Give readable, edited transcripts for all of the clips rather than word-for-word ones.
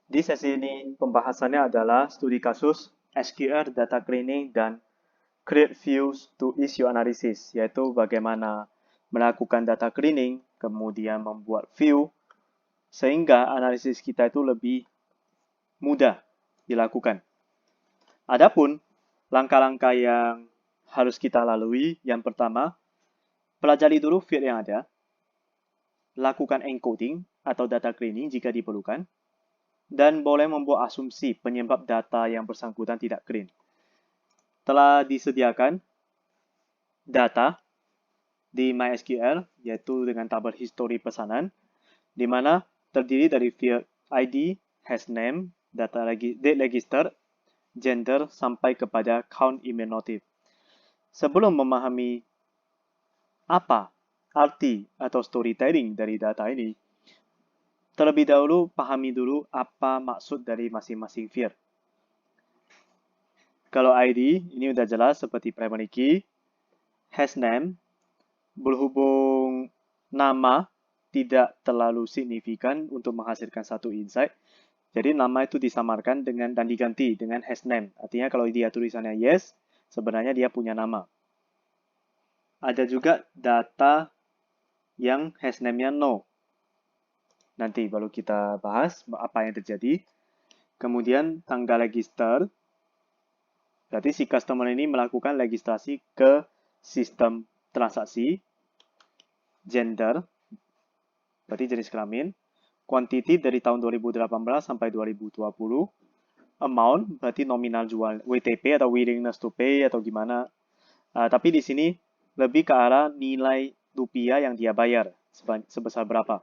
Di sesi ini pembahasannya adalah studi kasus SQL data cleaning dan create views to issue analysis, yaitu bagaimana melakukan data cleaning, kemudian membuat view, sehingga analisis kita itu lebih mudah dilakukan. Adapun langkah-langkah yang harus kita lalui, yang pertama, pelajari dulu field yang ada, lakukan encoding atau data cleaning jika diperlukan, dan boleh membuat asumsi penyebab data yang bersangkutan tidak clean. Telah disediakan data di MySQL, yaitu dengan tabel histori pesanan, di mana terdiri dari field ID, hashname, date register, gender, sampai kepada count email notif. Sebelum memahami apa arti atau storytelling dari data ini, terlebih dahulu pahami dulu apa maksud dari masing-masing field. Kalau ID, ini udah jelas seperti primary key, hashname, berhubung nama tidak terlalu signifikan untuk menghasilkan satu insight, jadi nama itu disamarkan dengan dan diganti dengan hashname. Artinya kalau dia tulisannya yes, sebenarnya dia punya nama. Ada juga data yang hashname-nya no. Nanti baru kita bahas apa yang terjadi. Kemudian tanggal register. Berarti si customer ini melakukan registrasi ke sistem transaksi. Gender, berarti jenis kelamin. Quantity dari tahun 2018 sampai 2020. Amount, berarti nominal jual WTP atau willingness to pay atau gimana. Tapi di sini lebih ke arah nilai rupiah yang dia bayar sebesar berapa.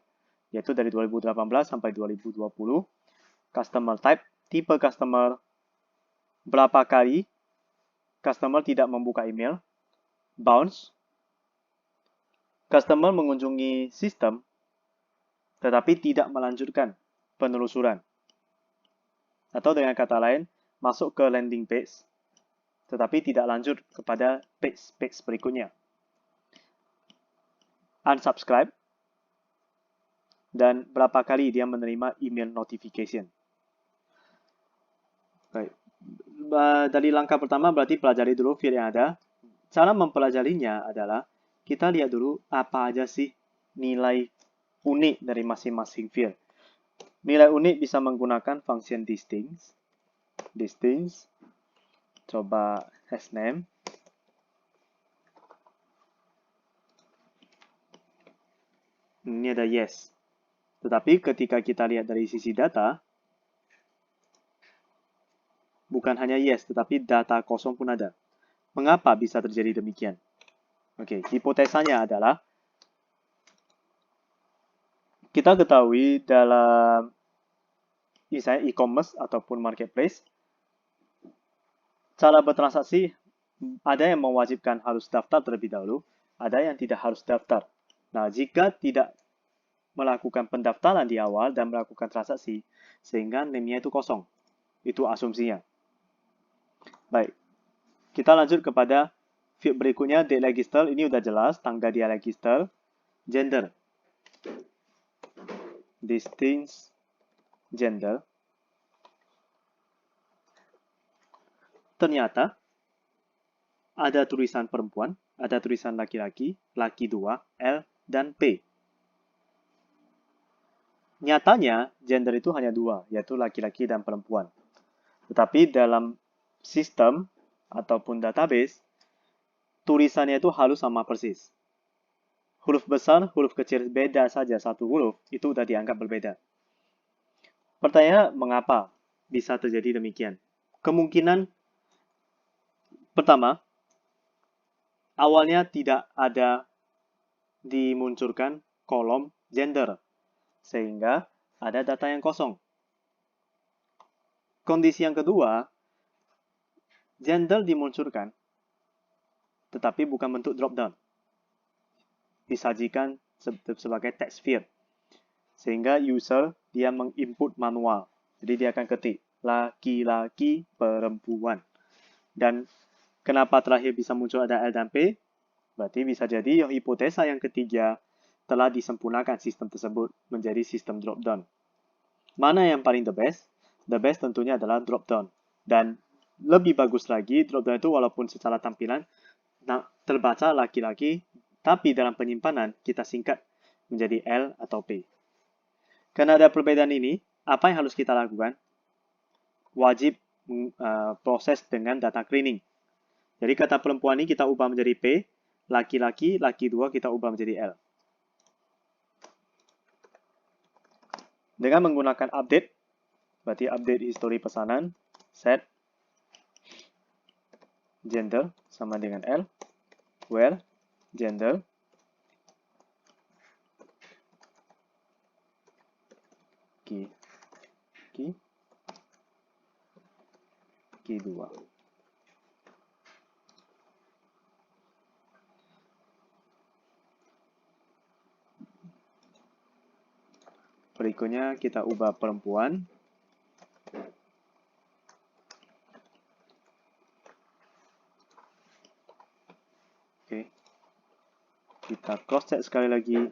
Yaitu dari 2018 sampai 2020. Customer type, tipe customer, berapa kali customer tidak membuka email, bounce, customer mengunjungi sistem tetapi tidak melanjutkan penelusuran. Atau dengan kata lain, masuk ke landing page tetapi tidak lanjut kepada page berikutnya. Unsubscribe, dan berapa kali dia menerima email notification. Baik. Dari langkah pertama berarti pelajari dulu field yang ada. Cara mempelajarinya adalah kita lihat dulu apa aja sih nilai unik dari masing-masing field. Nilai unik bisa menggunakan function distinct. Coba hashname. Ini ada yes. Tetapi ketika kita lihat dari sisi data, bukan hanya yes, tetapi data kosong pun ada. Mengapa bisa terjadi demikian? Oke, hipotesanya adalah kita ketahui dalam misalnya e-commerce ataupun marketplace, cara bertransaksi ada yang mewajibkan harus daftar terlebih dahulu, ada yang tidak harus daftar. Nah, jika tidak melakukan pendaftaran di awal dan melakukan transaksi, sehingga name-nya itu kosong. Itu asumsinya. Baik, kita lanjut kepada field berikutnya, date register. Ini udah jelas, tanggal dia register. Gender. Distinct gender. Ternyata ada tulisan perempuan, ada tulisan laki-laki, laki 2, L, dan P. Nyatanya, gender itu hanya dua, yaitu laki-laki dan perempuan. Tetapi dalam sistem ataupun database, tulisannya itu harus sama persis. Huruf besar, huruf kecil beda saja satu huruf, itu sudah dianggap berbeda. Pertanyaan, mengapa bisa terjadi demikian? Kemungkinan pertama, awalnya tidak ada dimunculkan kolom gender, sehingga ada data yang kosong. Kondisi yang kedua, gender dimunculkan, tetapi bukan bentuk drop-down. Disajikan sebagai text field. Sehingga user dia menginput manual. Jadi dia akan ketik laki-laki perempuan. Dan kenapa terakhir bisa muncul ada L dan P? Berarti bisa jadi hipotesa yang ketiga telah disempurnakan sistem tersebut menjadi sistem drop-down. Mana yang paling the best? The best tentunya adalah drop down. Dan lebih bagus lagi, drop down itu walaupun secara tampilan terbaca laki-laki, tapi dalam penyimpanan kita singkat menjadi L atau P. Karena ada perbedaan ini, apa yang harus kita lakukan? Wajib proses dengan data cleaning. Jadi kata perempuan ini kita ubah menjadi P, laki-laki, laki 2 kita ubah menjadi L. Dengan menggunakan update, berarti update history pesanan, set gender sama dengan L, where gender key 2. Berikutnya kita ubah perempuan. Oke. Kita cross check sekali lagi.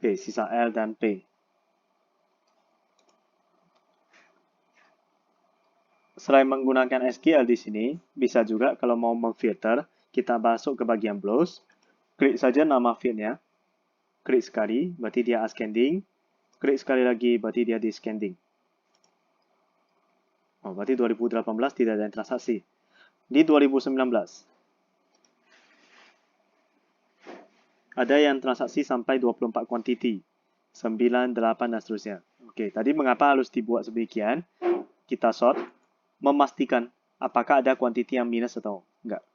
P, sisa L dan P. Selain menggunakan SQL di sini, bisa juga kalau mau memfilter, kita masuk ke bagian browse, klik saja nama fieldnya, klik sekali, berarti dia ascending, klik sekali lagi, berarti dia descending. Oh, berarti 2018 tidak ada transaksi. Di 2019, ada yang transaksi sampai 24 quantity, 9, 8, dan seterusnya. Oke, tadi mengapa harus dibuat sedemikian? Kita sort, memastikan apakah ada quantity yang minus atau enggak.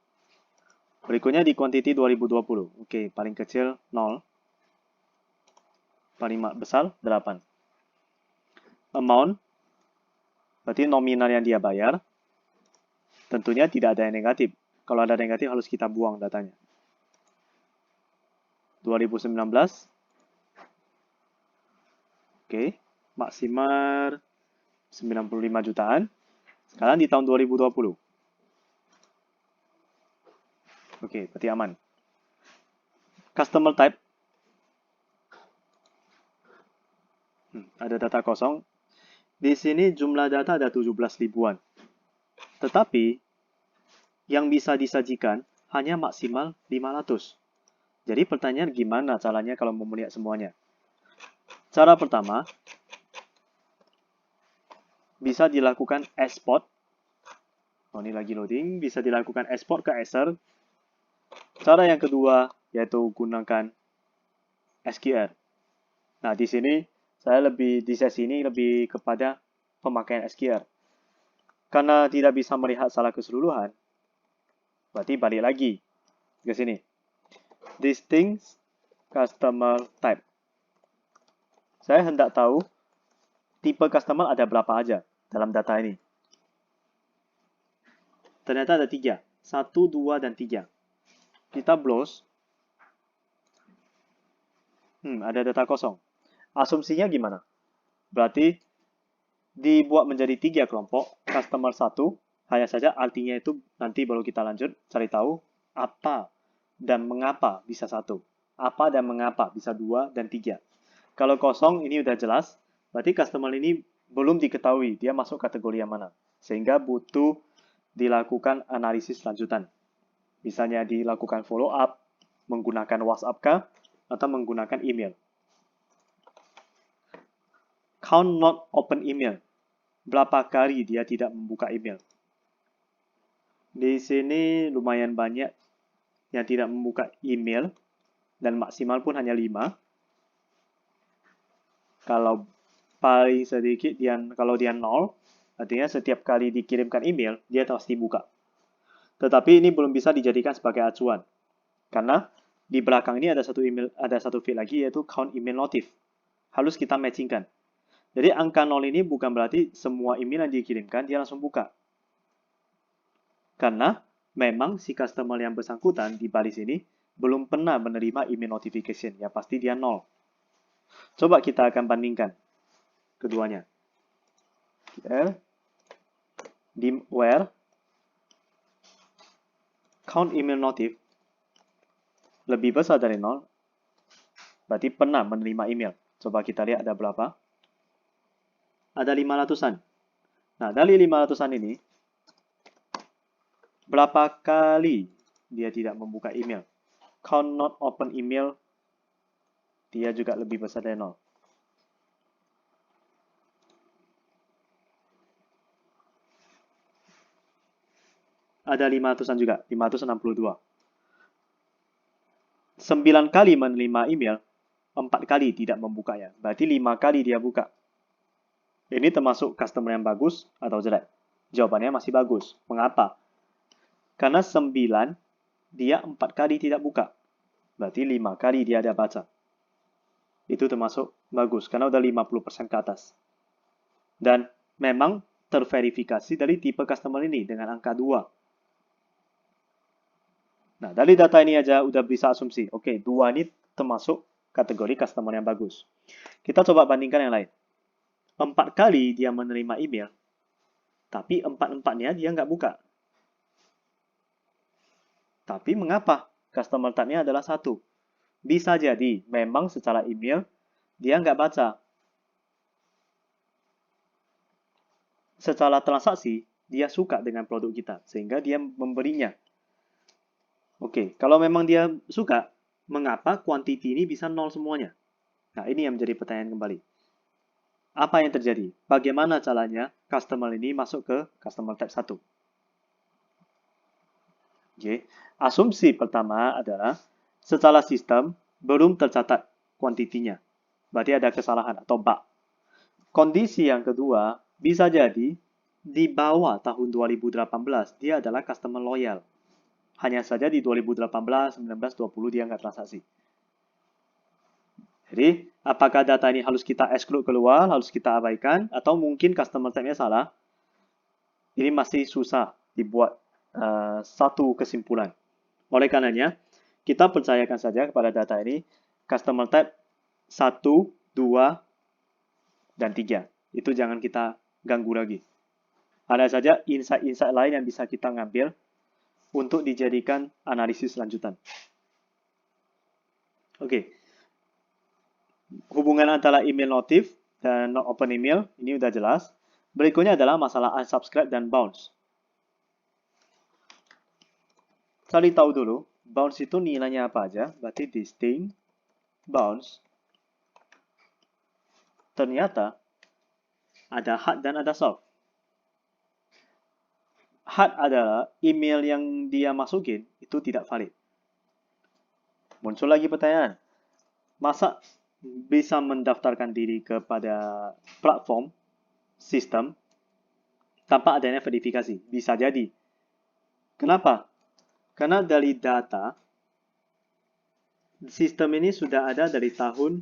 Berikutnya di quantity 2020. Oke, paling kecil 0. Paling besar 8. Amount, berarti nominal yang dia bayar. Tentunya tidak ada yang negatif. Kalau ada negatif harus kita buang datanya. 2019. Oke, maksimal 95 jutaan. Sekarang di tahun 2020. Oke, berarti aman. Customer type. Ada data kosong. Di sini jumlah data ada 17 ribuan. Tetapi, yang bisa disajikan hanya maksimal 500. Jadi pertanyaan gimana caranya kalau mau melihat semuanya? Cara pertama, bisa dilakukan export. Oh, ini lagi loading. Bisa dilakukan export ke Excel. Cara yang kedua, yaitu gunakan SQL. Nah, di sini saya di sesi ini lebih kepada pemakaian SQL. Karena tidak bisa melihat secara keseluruhan, berarti balik lagi ke sini. Distinct customer type. Saya hendak tahu tipe customer ada berapa aja dalam data ini. Ternyata ada 3. 1, 2, dan 3. Kita browse. Ada data kosong. Asumsinya gimana? Berarti dibuat menjadi 3 kelompok. Customer 1, hanya saja artinya itu nanti baru kita lanjut cari tahu apa dan mengapa bisa 1. Apa dan mengapa bisa 2 dan 3. Kalau kosong ini udah jelas, berarti customer ini belum diketahui dia masuk kategori yang mana. Sehingga butuh dilakukan analisis lanjutan. Misalnya dilakukan follow up, menggunakan WhatsApp kah, atau menggunakan email. Count not open email. Berapa kali dia tidak membuka email. Di sini lumayan banyak yang tidak membuka email, dan maksimal pun hanya 5. Kalau paling sedikit, kalau dia 0, artinya setiap kali dikirimkan email, dia pasti buka. Tetapi ini belum bisa dijadikan sebagai acuan. Karena di belakang ini ada satu field lagi, yaitu count email notif. Harus kita matchingkan. Jadi angka 0 ini bukan berarti semua email yang dikirimkan dia langsung buka. Karena memang si customer yang bersangkutan di balik sini belum pernah menerima email notification. Ya pasti dia 0. Coba kita akan bandingkan keduanya. di where count email notif lebih besar dari 0, berarti pernah menerima email. Coba kita lihat ada berapa. Ada 500-an. Nah, dari 500-an ini, berapa kali dia tidak membuka email? Count not open email, dia juga lebih besar dari 0. Ada 500-an juga, 562. 9 kali menerima email, 4 kali tidak membukanya. Berarti 5 kali dia buka. Ini termasuk customer yang bagus atau jelek? Jawabannya masih bagus. Mengapa? Karena 9, dia 4 kali tidak buka. Berarti 5 kali dia ada baca. Itu termasuk bagus, karena udah 50% ke atas. Dan memang terverifikasi dari tipe customer ini dengan angka 2. Nah, dari data ini aja udah bisa asumsi. Oke, 2 ini termasuk kategori customer yang bagus. Kita coba bandingkan yang lain. 4 kali dia menerima email, tapi 4-4-nya dia nggak buka. Tapi mengapa customer type-nya adalah 1? Bisa jadi memang secara email dia nggak baca. Secara transaksi, dia suka dengan produk kita, sehingga dia memberinya. Oke, kalau memang dia suka, mengapa quantity ini bisa 0 semuanya? Nah, ini yang menjadi pertanyaan kembali. Apa yang terjadi? Bagaimana caranya customer ini masuk ke customer type 1? Oke, asumsi pertama adalah secara sistem belum tercatat kuantitinya. Berarti ada kesalahan atau bug. Kondisi yang kedua, bisa jadi di bawah tahun 2018 dia adalah customer loyal. Hanya saja di 2018, 19, 20 dia nggak transaksi. Jadi, apakah data ini harus kita exclude keluar, harus kita abaikan, atau mungkin customer type-nya salah? Ini masih susah dibuat satu kesimpulan. Oleh karenanya, kita percayakan saja kepada data ini, customer type 1, 2, dan 3. Itu jangan kita ganggu lagi. Ada saja insight-insight lain yang bisa kita ngambil untuk dijadikan analisis lanjutan. Oke. Hubungan antara email notif dan not open email, ini udah jelas. Berikutnya adalah masalah unsubscribe dan bounce. Cari tahu dulu, bounce itu nilainya apa aja, berarti distinct, bounce. Ternyata ada hard dan ada soft. Hard adalah email yang dia masukin itu tidak valid. Muncul lagi pertanyaan, masa bisa mendaftarkan diri kepada platform, sistem, tanpa adanya verifikasi? Bisa jadi. Kenapa? Karena dari data, sistem ini sudah ada dari tahun,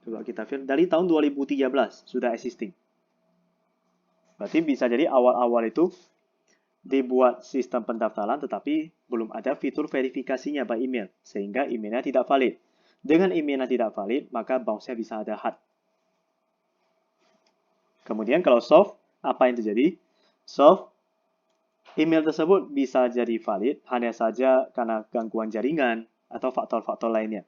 coba kita film, dari tahun 2013 sudah existing. Berarti bisa jadi awal-awal itu dibuat sistem pendaftaran tetapi belum ada fitur verifikasinya by email, sehingga emailnya tidak valid. Dengan emailnya tidak valid, maka bounce-nya bisa ada hard. Kemudian kalau soft, apa yang terjadi? Soft, email tersebut bisa jadi valid hanya saja karena gangguan jaringan atau faktor-faktor lainnya.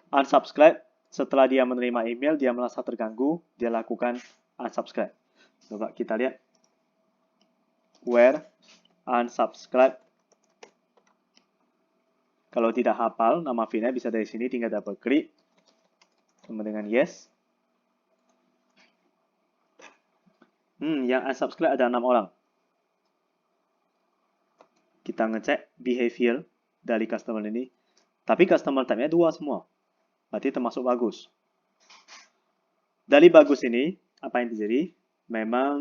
Unsubscribe, setelah dia menerima email, dia merasa terganggu, dia lakukan unsubscribe. Coba kita lihat. Where unsubscribe. Kalau tidak hafal nama filenya, bisa dari sini tinggal double klik. Kemudian dengan yes. Yang unsubscribe ada 6 orang. Kita ngecek behavior dari customer ini. Tapi customer type-nya 2 semua. Berarti termasuk bagus. Dari bagus ini, apa yang terjadi? Memang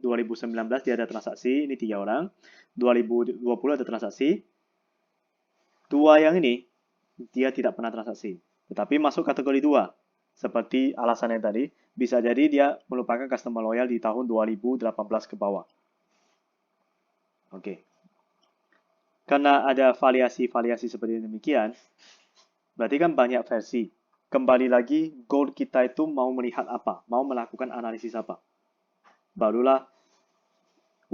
2019 dia ada transaksi, ini 3 orang. 2020 ada transaksi. 2 yang ini, dia tidak pernah transaksi. Tetapi masuk kategori 2. Seperti alasannya tadi, bisa jadi dia merupakan customer loyal di tahun 2018 ke bawah. Oke. Karena ada variasi-variasi seperti demikian, berarti kan banyak versi kembali lagi, goal kita itu mau melihat apa, mau melakukan analisis apa. Barulah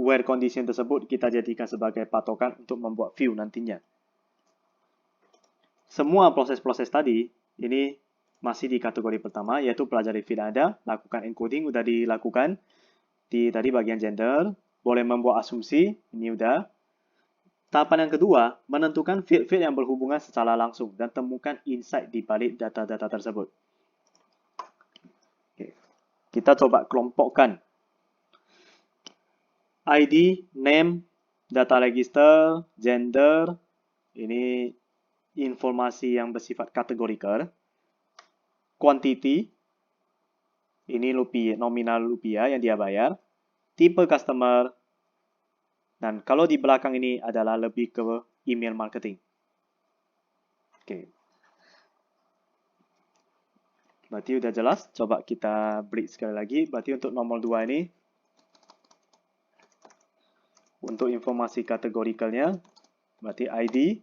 where condition tersebut kita jadikan sebagai patokan untuk membuat view nantinya. Semua proses-proses tadi, ini masih di kategori pertama, yaitu pelajari field ada, lakukan encoding, udah dilakukan. Di tadi bagian gender, boleh membuat asumsi, ini udah. Tahapan yang kedua, menentukan field-field yang berhubungan secara langsung dan temukan insight di balik data-data tersebut. Oke. Kita coba kelompokkan. ID, name, data register, gender, ini informasi yang bersifat kategorikal. Quantity, ini nominal rupiah yang dia bayar. Tipe customer, dan kalau di belakang ini adalah lebih ke email marketing. Oke. Berarti udah jelas. Coba kita break sekali lagi. Berarti untuk nomor 2 ini, untuk informasi kategorikalnya, berarti ID,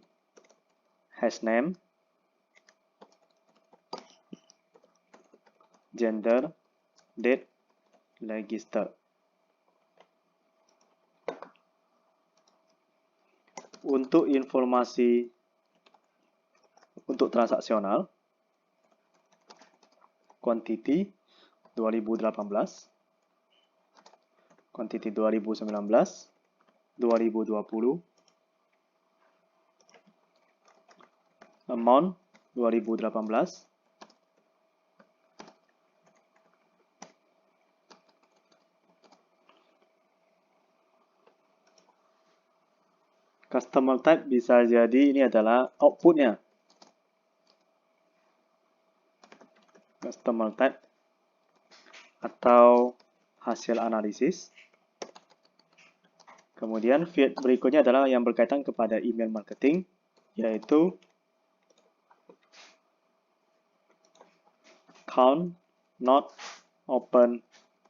hashname, gender, date, register. Untuk informasi untuk transaksional, quantity 2018, quantity 2019, 2020, amount 2018, customer type bisa jadi ini adalah outputnya. Customer type atau hasil analisis. Kemudian field berikutnya adalah yang berkaitan kepada email marketing, yaitu count not open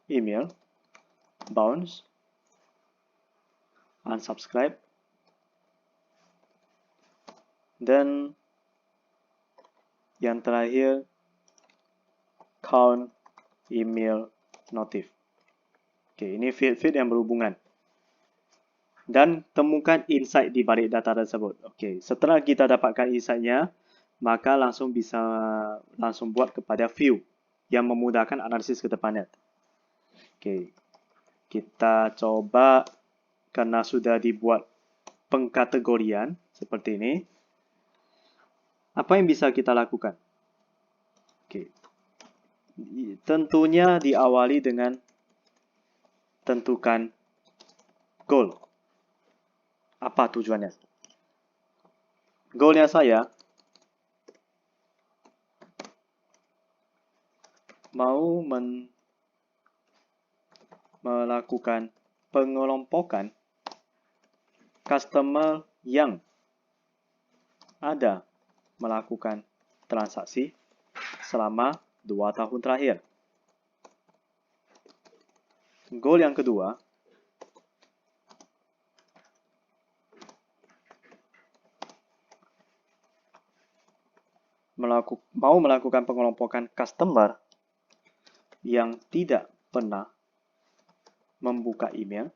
email, bounce, unsubscribe, dan yang terakhir count email notif. Oke, ini field-field yang berhubungan. Dan temukan insight di balik data tersebut. Oke, setelah kita dapatkan insight-nya, maka langsung buat kepada view yang memudahkan analisis ke depannya. Oke, kita coba karena sudah dibuat pengkategorian seperti ini. Apa yang bisa kita lakukan? Oke. Tentunya diawali dengan tentukan goal. Apa tujuannya? Goalnya saya mau melakukan pengelompokan customer yang ada melakukan transaksi selama 2 tahun terakhir. Goal yang kedua, mau melakukan pengelompokan customer yang tidak pernah membuka email,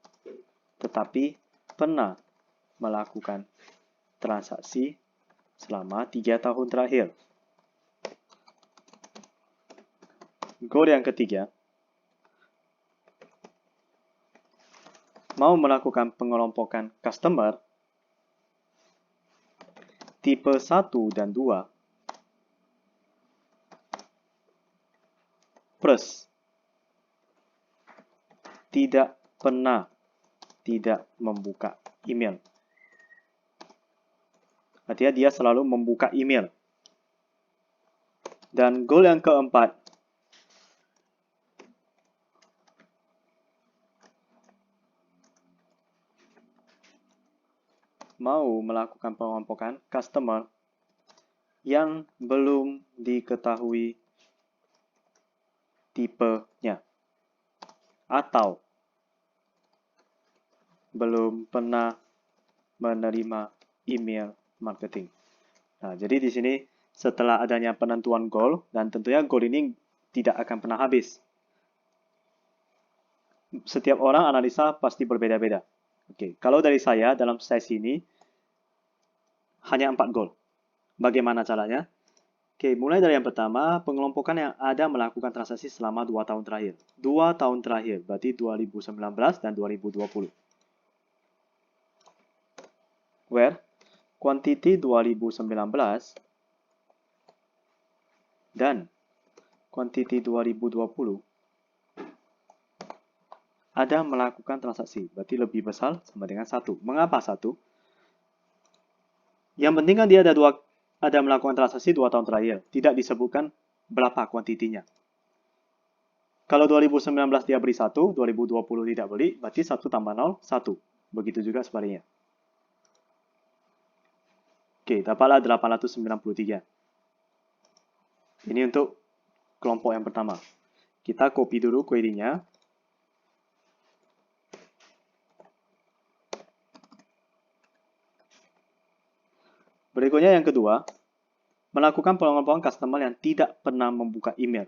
tetapi pernah melakukan transaksi selama 3 tahun terakhir. Goal yang ketiga, mau melakukan pengelompokan customer tipe 1 dan 2 plus tidak pernah tidak membuka email. Artinya dia selalu membuka email. Dan goal yang keempat, mau melakukan pengelompokan customer yang belum diketahui tipenya atau belum pernah menerima email marketing. Nah, jadi di sini setelah adanya penentuan goal, dan tentunya goal ini tidak akan pernah habis. Setiap orang analisa pasti berbeda-beda. Oke, kalau dari saya dalam sesi ini hanya 4 goal. Bagaimana caranya? Oke, mulai dari yang pertama, pengelompokan yang ada melakukan transaksi selama 2 tahun terakhir. 2 tahun terakhir, berarti 2019 dan 2020. Where quantity 2019 dan quantity 2020 ada melakukan transaksi, berarti lebih besar sama dengan 1. Mengapa 1? Yang penting kan dia ada melakukan transaksi 2 tahun terakhir, tidak disebutkan berapa kuantitinya. Kalau 2019 dia beli 1, 2020 tidak beli, berarti 1 tambah 0, 1. Begitu juga sebaliknya. Oke, dapatlah 893. Ini untuk kelompok yang pertama. Kita copy dulu query-nya. Berikutnya yang kedua, melakukan pengelompokan customer yang tidak pernah membuka email.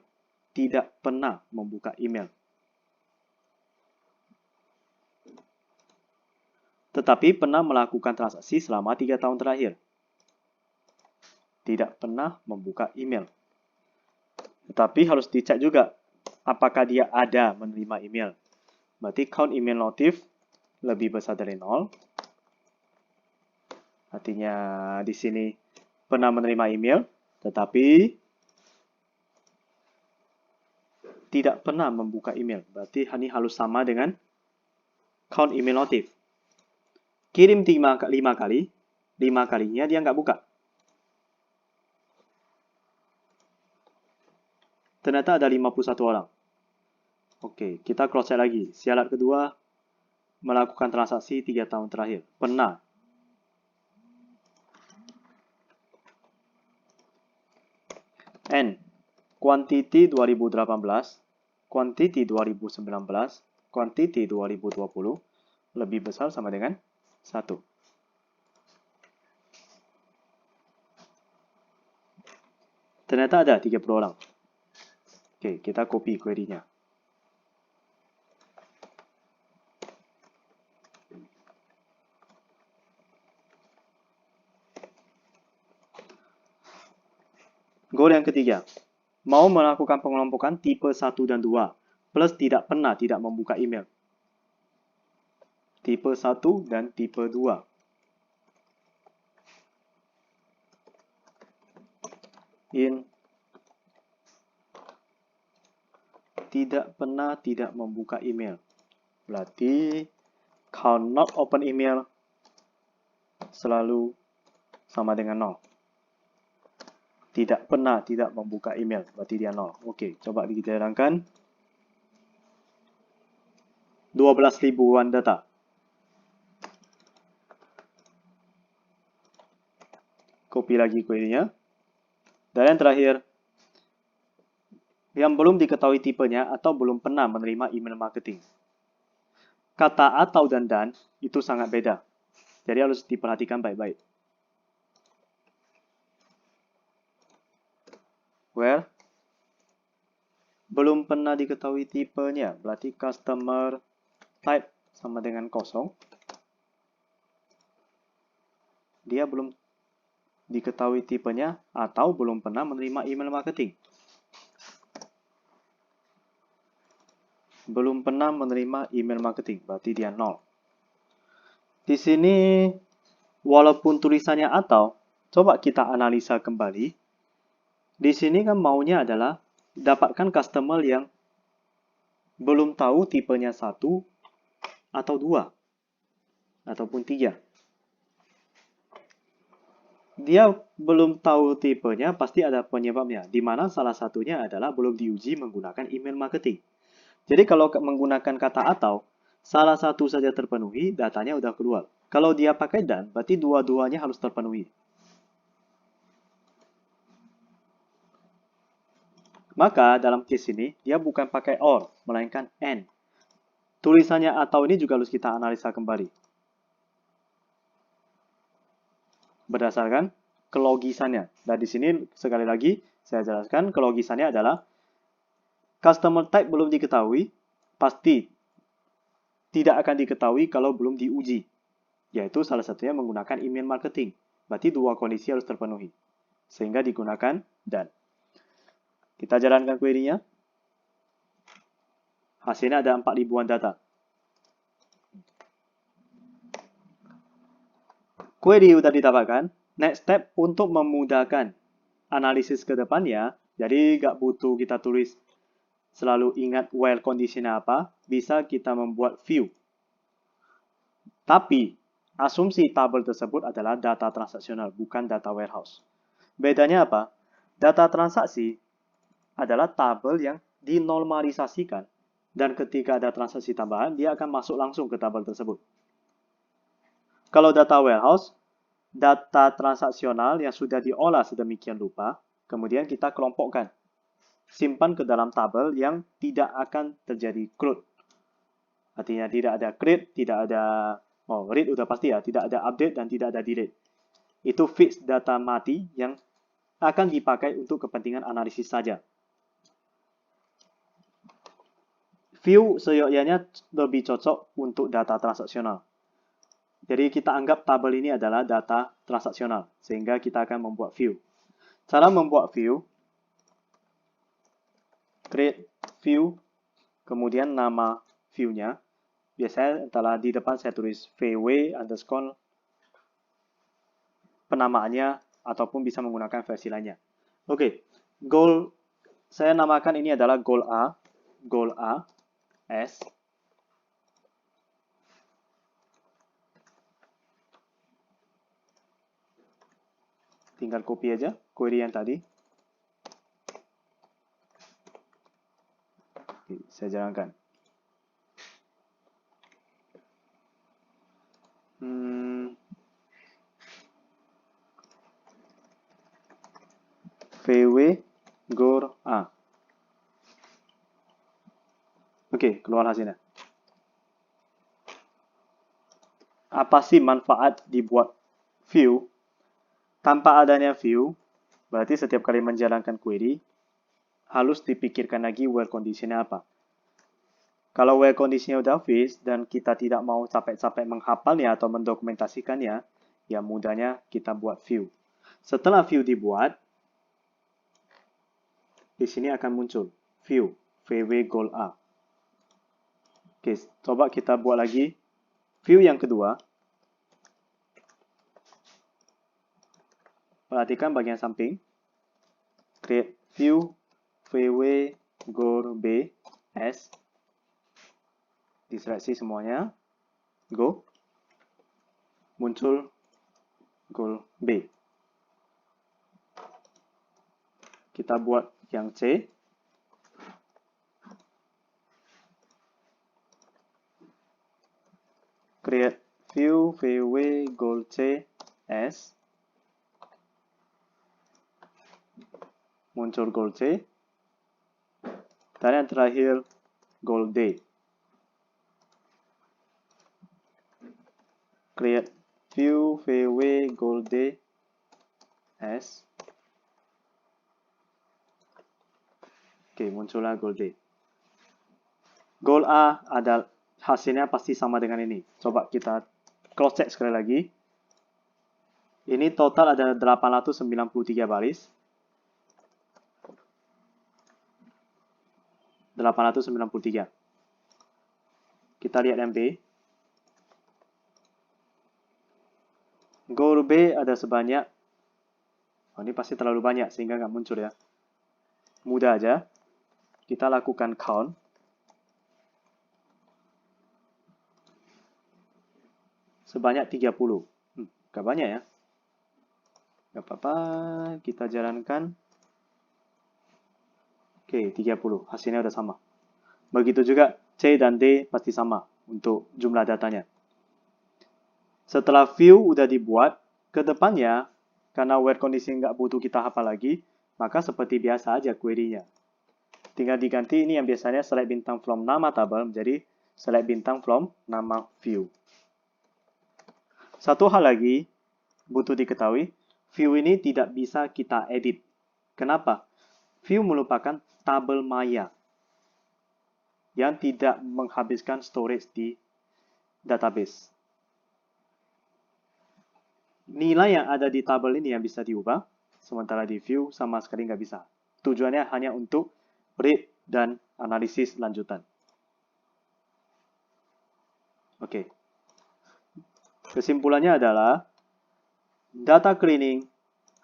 Tidak pernah membuka email. Tetapi pernah melakukan transaksi selama 3 tahun terakhir. Tidak pernah membuka email. Tetapi harus dicek juga apakah dia ada menerima email. Berarti count email notif lebih besar dari 0. Artinya di sini pernah menerima email, tetapi tidak pernah membuka email. Berarti ini harus sama dengan count email notif. Kirim 5 kali, 5 kalinya dia nggak buka. Ternyata ada 51 orang. Oke, kita cross check lagi. Syarat kedua, melakukan transaksi 3 tahun terakhir. Pernah. N. Quantity 2018, quantity 2019, quantity 2020 lebih besar sama dengan 1. Ternyata ada 30 orang. Oke, kita copy query-nya. Goal yang ketiga, mau melakukan pengelompokan tipe 1 dan 2, plus tidak pernah tidak membuka email. Tipe 1 dan tipe 2. In tidak pernah tidak membuka email. Berarti count not open email selalu sama dengan 0. Tidak pernah tidak membuka email, berarti dia 0. Oke, coba kita jalankan. 12 ribuan data. Copy lagi query-nya. Dan yang terakhir, yang belum diketahui tipenya atau belum pernah menerima email marketing. Kata atau dan itu sangat beda. Jadi harus diperhatikan baik-baik. Where belum pernah diketahui tipenya, berarti customer type sama dengan 0. Dia belum diketahui tipenya atau belum pernah menerima email marketing. Belum pernah menerima email marketing, berarti dia 0. Di sini, walaupun tulisannya atau, coba kita analisa kembali. Di sini kan maunya adalah dapatkan customer yang belum tahu tipenya 1 atau 2 ataupun 3. Dia belum tahu tipenya, pasti ada penyebabnya, di mana salah satunya adalah belum diuji menggunakan email marketing. Jadi kalau menggunakan kata atau, salah satu saja terpenuhi, datanya udah keluar. Kalau dia pakai dan, berarti dua-duanya harus terpenuhi. Maka dalam case ini, dia bukan pakai or, melainkan and. Tulisannya atau ini juga harus kita analisa kembali. Berdasarkan kelogisannya. Dan di sini sekali lagi saya jelaskan kelogisannya adalah customer type belum diketahui, pasti tidak akan diketahui kalau belum diuji. Yaitu salah satunya menggunakan email marketing. Berarti dua kondisi harus terpenuhi. Sehingga digunakan dan. Kita jalankan query-nya. Hasilnya ada 4 ribuan data. Query sudah didapatkan. Next step untuk memudahkan analisis ke depannya, jadi nggak butuh kita tulis selalu ingat where condition-nya apa, bisa kita membuat view. Tapi, asumsi tabel tersebut adalah data transaksional, bukan data warehouse. Bedanya apa? Data transaksi adalah tabel yang dinormalisasikan, dan ketika ada transaksi tambahan, dia akan masuk langsung ke tabel tersebut. Kalau data warehouse, data transaksional yang sudah diolah sedemikian rupa, kemudian kita kelompokkan. Simpan ke dalam tabel yang tidak akan terjadi CRUD. Artinya tidak ada create, tidak ada, read udah pasti ya, tidak ada update dan tidak ada delete. Itu fixed data mati yang akan dipakai untuk kepentingan analisis saja. View seyogyanya lebih cocok untuk data transaksional. Jadi kita anggap tabel ini adalah data transaksional, sehingga kita akan membuat view. Cara membuat view, create view, kemudian nama view-nya. Biasanya telah di depan saya tulis vw underscore penamaannya, ataupun bisa menggunakan versi lainnya. Oke, goal saya namakan ini adalah goal A, S. Tinggal copy aja query yang tadi. Oke, saya jalankan. VW GOR A. Oke, keluar hasilnya. Apa sih manfaat dibuat view? Tanpa adanya view, berarti setiap kali menjalankan query, harus dipikirkan lagi where condition-nya apa. Kalau where condition-nya udah fix, dan kita tidak mau capek-capek menghafalnya atau mendokumentasikannya, ya mudahnya kita buat view. Setelah view dibuat, di sini akan muncul view, VW goal A. Oke, coba kita buat lagi view yang kedua. Perhatikan bagian samping. Create view VW goal B S. Diseleksi semuanya. Go. Muncul goal B. Kita buat yang C. Create view VW goal C S. Muncul goal C. Dan yang terakhir goal D. Create view VW goal D S. Oke, muncullah goal D. Goal A adalah hasilnya pasti sama dengan ini. Coba kita cross check sekali lagi. Ini total ada 893 baris. 893. Kita lihat yang B. Goal B ada sebanyak, ini pasti terlalu banyak sehingga nggak muncul ya. Mudah aja. Kita lakukan count. Sebanyak 30. Nggak banyak ya. Nggak apa-apa, kita jalankan. Oke, 30. Hasilnya udah sama. Begitu juga C dan D pasti sama untuk jumlah datanya. Setelah view udah dibuat, ke depannya, karena where condition nggak butuh kita hafal lagi, maka seperti biasa aja query-nya. Tinggal diganti ini yang biasanya select bintang from nama tabel menjadi select bintang from nama view. Satu hal lagi butuh diketahui, view ini tidak bisa kita edit. Kenapa? View merupakan tabel maya yang tidak menghabiskan storage di database. Nilai yang ada di tabel ini yang bisa diubah, sementara di view sama sekali nggak bisa. Tujuannya hanya untuk read dan analisis lanjutan. Oke. Kesimpulannya adalah data cleaning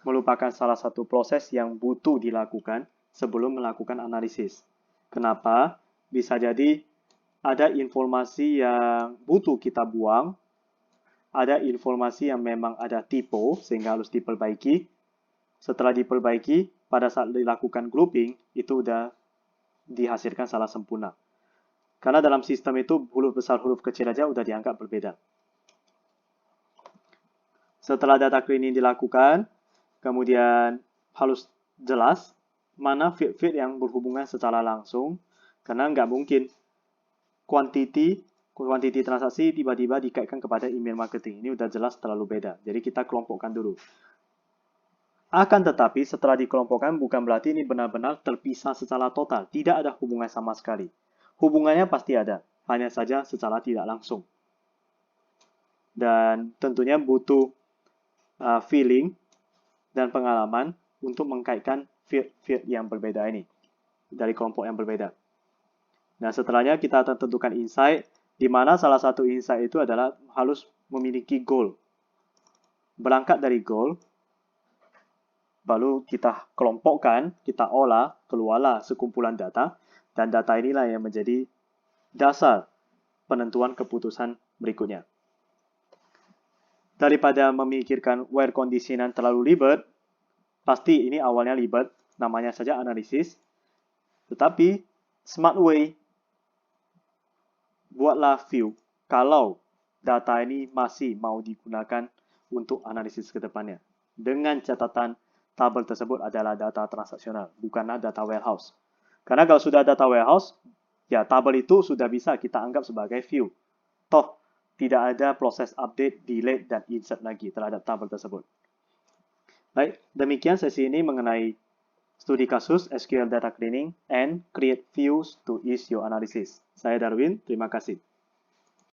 merupakan salah satu proses yang butuh dilakukan sebelum melakukan analisis. Kenapa? Bisa jadi ada informasi yang butuh kita buang, ada informasi yang memang ada typo sehingga harus diperbaiki. Setelah diperbaiki, pada saat dilakukan grouping, itu sudah dihasilkan salah sempurna. Karena dalam sistem itu huruf besar, huruf kecil aja udah dianggap berbeda. Setelah data cleaning dilakukan, kemudian harus jelas mana field-field yang berhubungan secara langsung, karena nggak mungkin quantity transaksi tiba-tiba dikaitkan kepada email marketing. Ini udah jelas terlalu beda. Jadi kita kelompokkan dulu. Akan tetapi setelah dikelompokkan bukan berarti ini benar-benar terpisah secara total. Tidak ada hubungan sama sekali. Hubungannya pasti ada, hanya saja secara tidak langsung. Dan tentunya butuh feeling dan pengalaman untuk mengkaitkan field yang berbeda ini dari kelompok yang berbeda. Nah, setelahnya kita akan tentukan insight, di mana salah satu insight itu adalah harus memiliki goal. Berangkat dari goal, baru kita kelompokkan, kita olah, keluarlah sekumpulan data, dan data inilah yang menjadi dasar penentuan keputusan berikutnya. Daripada memikirkan where conditionan terlalu ribet, pasti ini awalnya ribet, namanya saja analisis. Tetapi, smart way, buatlah view kalau data ini masih mau digunakan untuk analisis ke depannya. Dengan catatan tabel tersebut adalah data transaksional, bukanlah data warehouse. Karena kalau sudah data warehouse, ya tabel itu sudah bisa kita anggap sebagai view. Toh, tidak ada proses update, delete, dan insert lagi terhadap tabel tersebut. Baik, demikian sesi ini mengenai studi kasus SQL Data Cleaning and create views to ease your analysis. Saya Darwin, terima kasih.